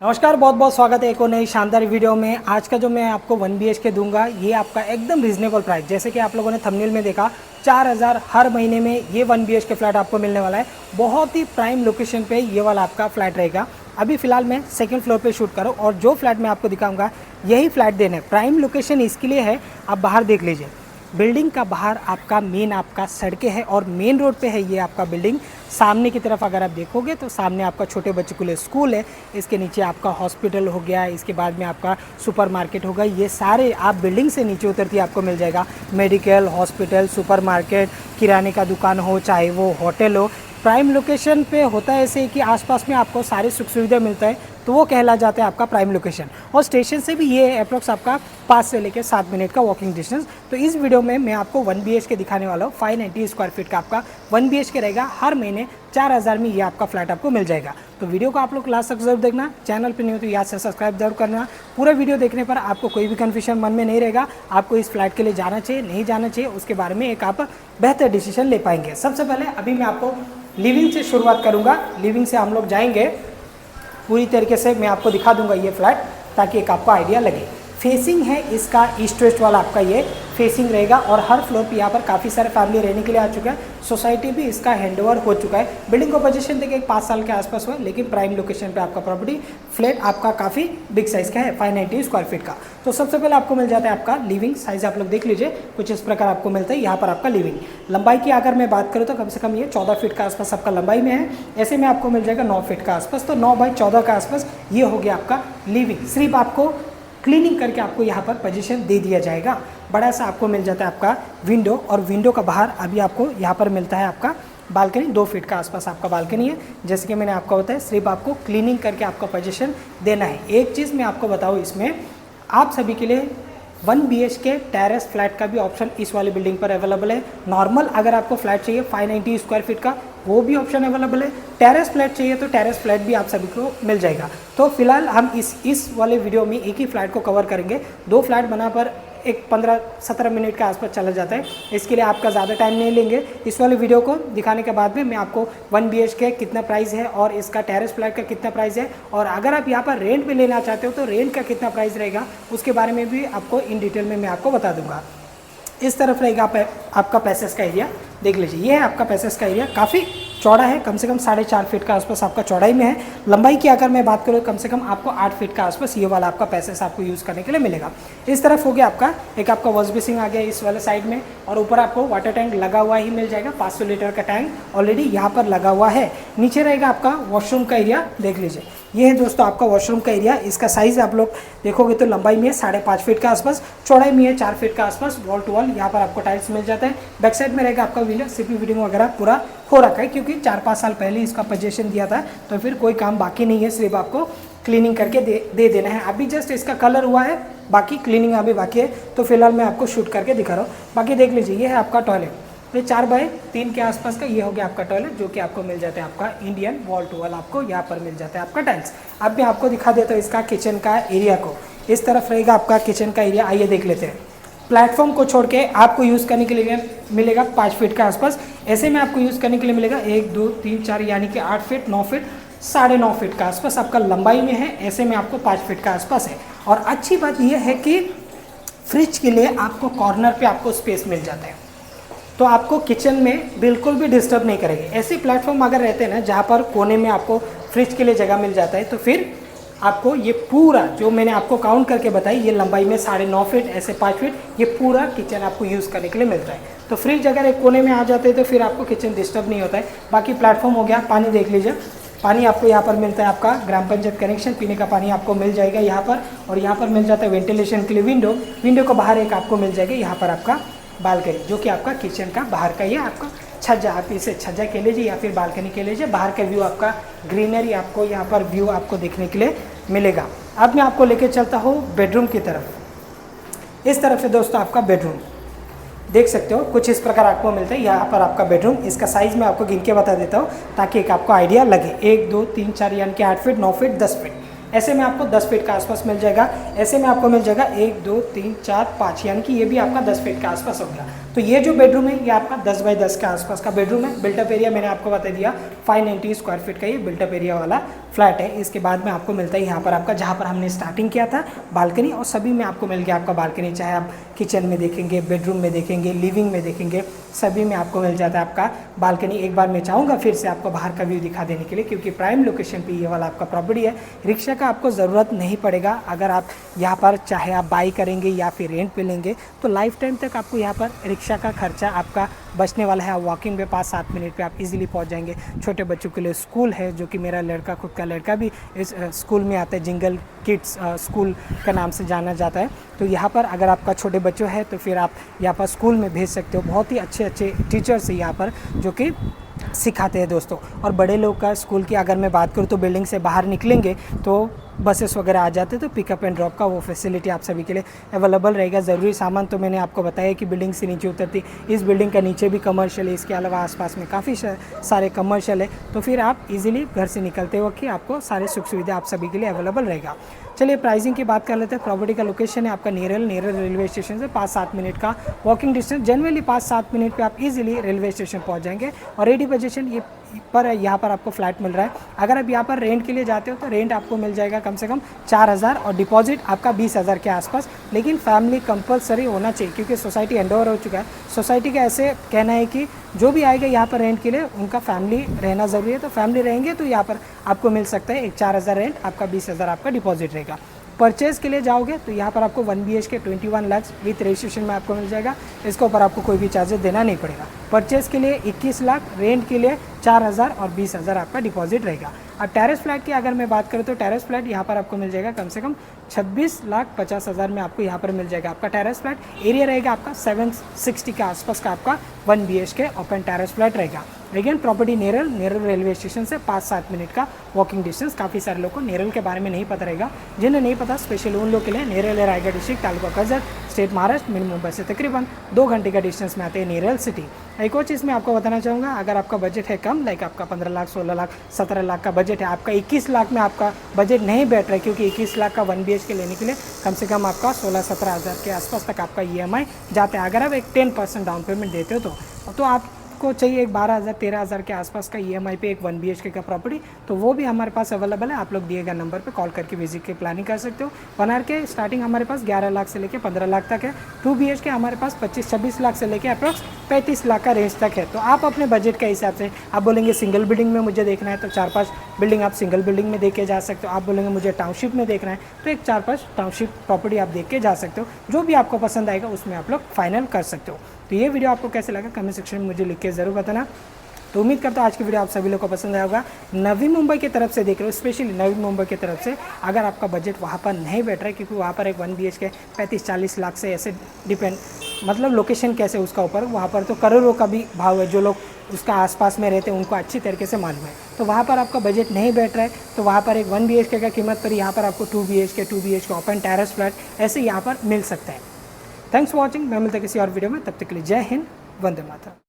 नमस्कार, बहुत बहुत स्वागत है एक और नई शानदार वीडियो में। आज का जो मैं आपको 1 BHK दूंगा ये आपका एकदम रीजनेबल प्राइस, जैसे कि आप लोगों ने थंबनेल में देखा 4000 हर महीने में ये 1 BHK फ्लैट आपको मिलने वाला है। बहुत ही प्राइम लोकेशन पे ये वाला आपका फ्लैट रहेगा। अभी फिलहाल मैं सेकंड फ्लोर पे शूट करूँ और जो फ्लैट मैं आपको दिखाऊंगा यही फ्लैट देना है। प्राइम लोकेशन इसके लिए है, आप बाहर देख लीजिए। बिल्डिंग का बाहर आपका मेन आपका सड़कें है और मेन रोड पे है ये आपका बिल्डिंग। सामने की तरफ अगर आप देखोगे तो सामने आपका छोटे बच्चों के लिए स्कूल है, इसके नीचे आपका हॉस्पिटल हो गया, इसके बाद में आपका सुपरमार्केट होगा। ये सारे आप बिल्डिंग से नीचे उतरती आपको मिल जाएगा। मेडिकल, हॉस्पिटल, सुपरमार्केट, किराने का दुकान हो, चाहे वो होटल हो। प्राइम लोकेशन पे होता है ऐसे कि आसपास में आपको सारी सुख सुविधा मिलता है, तो वो कहला जाता है आपका प्राइम लोकेशन। और स्टेशन से भी ये अप्रोक्स आपका 5 से लेकर 7 मिनट का वॉकिंग डिस्टेंस। तो इस वीडियो में मैं आपको 1 BHK दिखाने वाला हूँ। 590 स्क्वायर फीट का आपका 1 BHK रहेगा। हर महीने 4000 में ये आपका फ्लैट आपको मिल जाएगा। तो वीडियो को आप लोग लास्ट तक जरूर देखना। चैनल पर नहीं हो तो याद से सब्सक्राइब जरूर करना। पूरा वीडियो देखने पर आपको कोई भी कन्फ्यूजन मन में नहीं रहेगा। आपको इस फ्लैट के लिए जाना चाहिए नहीं जाना चाहिए उसके बारे में एक आप बेहतर डिसीजन ले पाएंगे। सबसे पहले अभी मैं आपको लिविंग से शुरुआत करूँगा। लिविंग से हम लोग जाएंगे, पूरी तरीके से मैं आपको दिखा दूंगा ये फ्लैट, ताकि एक आपको आइडिया लगे। फेसिंग है इसका ईस्ट वेस्ट वाला आपका ये फेसिंग रहेगा और हर फ्लोर पे यहाँ पर काफ़ी सारे फैमिली रहने के लिए आ चुका है। सोसाइटी भी इसका हैंडओवर हो चुका है। बिल्डिंग को पोजीशन देखिए 5 साल के आसपास हुआ है, लेकिन प्राइम लोकेशन पे आपका प्रॉपर्टी फ्लैट आपका काफ़ी बिग साइज़ का है, 590 स्क्वायर फीट का। तो सबसे पहले आपको मिल जाता है आपका लिविंग साइज़। आप लोग देख लीजिए, कुछ इस प्रकार आपको मिलता है। यहाँ पर आपका लिविंग लंबाई की अगर मैं बात करूँ तो कम से कम ये 14 फीट का आसपास आपका लंबाई में है। ऐसे में आपको मिल जाएगा 9 फीट का आसपास। तो 9 बाई 14 का आसपास ये हो गया आपका लिविंग। सिर्फ आपको क्लीनिंग करके आपको यहाँ पर पोजीशन दे दिया जाएगा। बड़ा सा आपको मिल जाता है आपका विंडो, और विंडो का बाहर अभी आपको यहाँ पर मिलता है आपका बालकनी। 2 फीट का आसपास आपका बालकनी है। जैसे कि मैंने आपको बताया, सिर्फ आपको क्लीनिंग करके आपका पोजीशन देना है। एक चीज़ मैं आपको बताऊँ, इसमें आप सभी के लिए 1 BHK टेरेस फ्लैट का भी ऑप्शन इस वाली बिल्डिंग पर अवेलेबल है। नॉर्मल अगर आपको फ्लैट चाहिए 590 स्क्वायर फीट का, वो भी ऑप्शन अवेलेबल है। टेरेस फ्लैट चाहिए तो टेरेस फ्लैट भी आप सभी को मिल जाएगा। तो फिलहाल हम इस वाले वीडियो में एक ही फ्लैट को कवर करेंगे। 2 फ्लैट बना पर एक 15-17 मिनट के आसपास चला जाता है। इसके लिए आपका ज़्यादा टाइम नहीं लेंगे। इस वाले वीडियो को दिखाने के बाद में मैं आपको 1 BHK कितना प्राइस है और इसका टेरेस फ्लैट का कितना प्राइस है, और अगर आप यहाँ पर रेंट पे लेना चाहते हो तो रेंट का कितना प्राइस रहेगा उसके बारे में भी आपको इन डिटेल में मैं आपको बता दूंगा। इस तरफ रहेगा आपका पैसेज का एरिया। देख लीजिए, ये है आपका पैसेज का एरिया। काफ़ी चौड़ा है, कम से कम 4.5 फीट का आसपास आपका चौड़ाई में है। लंबाई की अगर मैं बात करूँ, कम से कम आपको 8 फीट का आसपास ये वाला आपका पैसेज आपको यूज़ करने के लिए मिलेगा। इस तरफ हो गया आपका एक आपका वॉश बेसिन आ गया इस वाले साइड में, और ऊपर आपको वाटर टैंक लगा हुआ ही मिल जाएगा। 500 लीटर का टैंक ऑलरेडी यहाँ पर लगा हुआ है। नीचे रहेगा आपका वॉशरूम का एरिया। देख लीजिए, ये है दोस्तों आपका वॉशरूम का एरिया। इसका साइज़ आप लोग देखोगे तो लंबाई में 5.5 फीट का आसपास, चौड़ाई में है 4 फीट का आसपास। वॉल टू वॉल यहाँ पर आपको टाइल्स मिल जाता है। बैक साइड में रहेगा आपका विंडो। सीपी फिटिंग वगैरह पूरा हो रखा है, क्योंकि 4-5 साल पहले इसका पोजीशन दिया था, तो फिर कोई काम बाकी नहीं है। सिर्फ आपको क्लीनिंग करके दे देना है। अभी जस्ट इसका कलर हुआ है, बाकी क्लीनिंग अभी बाकी है। तो फिलहाल मैं आपको शूट करके दिखा रहा हूँ। बाकी देख लीजिए, ये है आपका टॉयलेट। ये 4x3 के आसपास का ये हो गया आपका टॉयलेट, जो कि आपको मिल जाता है आपका इंडियन वॉल टू वॉल। आपको यहाँ पर मिल जाता है आपका टाइल्स। अब मैं आपको दिखा देता हूँ इसका किचन का एरिया को। इस तरफ रहेगा आपका किचन का एरिया। आइए देख लेते हैं। प्लेटफॉर्म को छोड़ के आपको यूज़ करने के लिए मिलेगा 5 फीट के आसपास। ऐसे में आपको यूज़ करने के लिए मिलेगा 1 2 3 4, यानी कि 8 फीट, 9 फीट, 9.5 फीट का आसपास आपका लंबाई में है। ऐसे में आपको 5 फीट का आसपास है। और अच्छी बात यह है कि फ्रिज के लिए आपको कॉर्नर पे आपको स्पेस मिल जाता है, तो आपको किचन में बिल्कुल भी डिस्टर्ब नहीं करेंगे। ऐसे प्लेटफॉर्म अगर रहते हैं ना, जहाँ पर कोने में आपको फ्रिज के लिए जगह मिल जाता है, तो फिर आपको ये पूरा जो मैंने आपको काउंट करके बताई, ये लंबाई में 9.5 फीट, ऐसे 5 फीट, ये पूरा किचन आपको यूज़ करने के लिए मिलता है। तो फ्रिज अगर एक कोने में आ जाते हैं तो फिर आपको किचन डिस्टर्ब नहीं होता है। बाकी प्लेटफॉर्म हो गया। पानी देख लीजिए, पानी आपको यहाँ पर मिलता है आपका ग्राम पंचायत कनेक्शन, पीने का पानी आपको मिल जाएगा यहाँ पर। और यहाँ पर मिल जाता है वेंटिलेशन के लिए विंडो। विंडो को बाहर एक आपको मिल जाएगी यहाँ पर आपका बालकनी, जो कि आपका किचन का बाहर का, ये आपका छज्जा। आप इसे छज्जा कह लीजिए या फिर बालकनी कह लीजिए। बाहर का व्यू आपका ग्रीनरी आपको यहाँ पर व्यू आपको देखने के लिए मिलेगा। अब मैं आपको लेके चलता हूँ बेडरूम की तरफ। इस तरफ से दोस्तों आपका बेडरूम देख सकते हो, कुछ इस प्रकार आपको मिलता है। यहाँ पर आपका बेडरूम, इसका साइज़ मैं आपको गिन के बता देता हूँ ताकि एक आपको आइडिया लगे। 1 2 3 4, यानी कि 8 फीट, 9 फीट, 10 फीट। ऐसे में आपको 10 फीट का आसपास मिल जाएगा। ऐसे में आपको मिल जाएगा 1 2 3 4 5, यानी कि ये भी आपका 10 फीट का आसपास हो गया। तो ये जो बेडरूम है ये आपका 10 बाई 10 के आसपास का बेडरूम है। बिल्टअप एरिया मैंने आपको बता दिया 590 स्क्वायर फीट का ये बिल्टअप एरिया वाला फ्लैट है। इसके बाद में आपको मिलता है यहाँ पर आपका, जहाँ पर हमने स्टार्टिंग किया था, बालकनी, और सभी में आपको मिल गया आपका बालकनी। चाहे आप किचन में देखेंगे, बेडरूम में देखेंगे, लिविंग में देखेंगे, सभी में आपको मिल जाता है आपका बालकनी। एक बार मैं चाहूँगा फिर से आपको बाहर का व्यू दिखा देने के लिए, क्योंकि प्राइम लोकेशन पे ये वाला आपका प्रॉपर्टी है। रिक्शा का आपको ज़रूरत नहीं पड़ेगा। अगर आप यहाँ पर चाहे आप बाई करेंगे या फिर रेंट पे लेंगे तो लाइफ टाइम तक आपको यहाँ पर रिक्शा का खर्चा आपका बचने वाला है। वॉकिंग पे 5-7 मिनट पे आप इजीली पहुँच जाएंगे। छोटे बच्चों के लिए स्कूल है, जो कि मेरा लड़का, खुद का लड़का भी इस स्कूल में आता है, जिंगल किड्स स्कूल का नाम से जाना जाता है। तो यहाँ पर अगर आपका छोटे बच्चों है तो फिर आप यहाँ पर स्कूल में भेज सकते हो। बहुत ही अच्छे अच्छे टीचर्स है यहाँ पर जो कि सिखाते हैं दोस्तों। और बड़े लोग का स्कूल की अगर मैं बात करूँ तो बिल्डिंग से बाहर निकलेंगे तो बसेस वगैरह आ जाते हैं, तो पिकअप एंड ड्रॉप का वो फैसिलिटी आप सभी के लिए अवेलेबल रहेगा। ज़रूरी सामान तो मैंने आपको बताया कि बिल्डिंग से नीचे उतरती, इस बिल्डिंग का नीचे भी कमर्शियल है, इसके अलावा आसपास में काफ़ी सारे कमर्शियल है। तो फिर आप इजीली घर से निकलते वक्त ही आपको सारे सुख सुविधा आप सभी के लिए अवेलेबल रहेगा। चलिए प्राइसिंग की बात कर लेते हैं। प्रॉपर्टी का लोकेशन है आपका नेरल रेलवे स्टेशन से 5-7 मिनट का वॉकिंग डिस्टेंस। जनरली 5-7 मिनट पे आप इजीली रेलवे स्टेशन पहुंच जाएंगे। और 80 पोजीशन ये पर यहाँ पर आपको फ्लैट मिल रहा है। अगर आप यहाँ पर रेंट के लिए जाते हो तो रेंट आपको मिल जाएगा कम से कम 4,000 और डिपॉजिट आपका 20,000 के आसपास। लेकिन फैमिली कंपलसरी होना चाहिए, क्योंकि सोसाइटी हैंडओवर हो चुका है। सोसाइटी का ऐसे कहना है कि जो भी आएगा यहाँ पर रेंट के लिए उनका फैमिली रहना ज़रूरी है। तो फैमिली रहेंगे तो यहाँ पर आपको मिल सकता है एक 4,000 रेंट, आपका 20,000 आपका डिपॉजिट रहेगा। परचेज़ के लिए जाओगे तो यहाँ पर आपको 1 BHK 21 लाख विथ रजिस्ट्रेशन में आपको मिल जाएगा। इसके ऊपर आपको कोई भी चार्जेस देना नहीं पड़ेगा। परचेज़ के लिए 21 लाख, रेंट के लिए 4,000 और 20,000 आपका डिपॉजिट रहेगा। अब टेरेस फ्लैट की अगर मैं बात करूँ तो टेरेस फ्लैट यहाँ पर आपको मिल जाएगा कम से कम 26,50,000 में आपको यहाँ पर मिल जाएगा आपका टेरेस फ्लैट। एरिया रहेगा आपका 760 के आसपास का आपका 1 BHK ओपन टेरेस फ्लैट रहेगा। Again property Neral railway station से 5-7 मिनट का वॉकिंग डिस्टेंस। काफ़ी सारे लोगों को नेरल के बारे में नहीं पता रहेगा। जिन्हें नहीं पता स्पेशल उन लोग के लिए, नेरल है Raigarh district, taluka Karjat, state Maharashtra, mini Mumbai से तकरीबन 2 घंटे का डिस्टेंस में आते हैं नेरल सिटी। एक और चीज़ मैं आपको बताना चाहूँगा, अगर आपका बजट है कम, लाइक आपका 15 लाख, 16 लाख, 17 लाख का बजट है, आपका 21 लाख में आपका बजट नहीं बैठ रहा है, क्योंकि 21 लाख का 1 BHK लेने के लिए कम से कम आपका 16-17 हज़ार के आसपास तक आपका EMI जाता है। अगर आप एक 10% डाउन पेमेंट देते हो तो आपको चाहिए एक 12,000-13,000 के आसपास का EMI पे एक 1 BHK का प्रॉपर्टी, तो वो भी हमारे पास अवेलेबल है। आप लोग दिए गए नंबर पे कॉल करके विजिट की प्लानिंग कर सकते हो। 1 RK स्टार्टिंग हमारे पास 11 लाख से लेकर 15 लाख तक है। 2 BHK हमारे पास 25-26 लाख से लेकर अप्रॉक्स 35 लाख का रेंज तक है। तो आप अपने बजट के हिसाब से, आप बोलेंगे सिंगल बिल्डिंग में मुझे देखना है तो 4-5 बिल्डिंग आप सिंगल बिल्डिंग में देख के जा सकते हो। आप बोलेंगे मुझे टाउनशिप में देखना है तो एक 4-5 टाउनशिप प्रॉपर्टी आप देख के जा सकते हो। जो भी आपको पसंद आएगा उसमें आप लोग फाइनल कर सकते हो। तो ये वीडियो आपको कैसे लगा कमेंट सेक्शन में मुझे लिख के ज़रूर बताना। तो उम्मीद करता हूँ आज की वीडियो आप सभी लोग को पसंद आया होगा। नवी मुंबई की तरफ से देख रहे हो, स्पेशली नवी मुंबई की तरफ से, अगर आपका बजट वहाँ पर नहीं बैठ रहा है, क्योंकि वहाँ पर एक 1 BHK 35-40 लाख से ऐसे डिपेंड, मतलब लोकेशन कैसे उसका ऊपर, वहाँ पर तो करोड़ों का भी भाव है। जो लोग उसका आसपास में रहते हैं उनको अच्छी तरीके से मालूम है। तो वहाँ पर आपका बजट नहीं बैठ रहा है तो वहाँ पर एक 1 BHK का कीमत पर यहाँ पर आपको 2 BHK ओपन टेरेस फ्लैट ऐसे यहाँ पर मिल सकता है। Thanks for watching. मैं मिलता किसी और वीडियो में, तब तक के लिए जय हिंद, वंदे मातरम।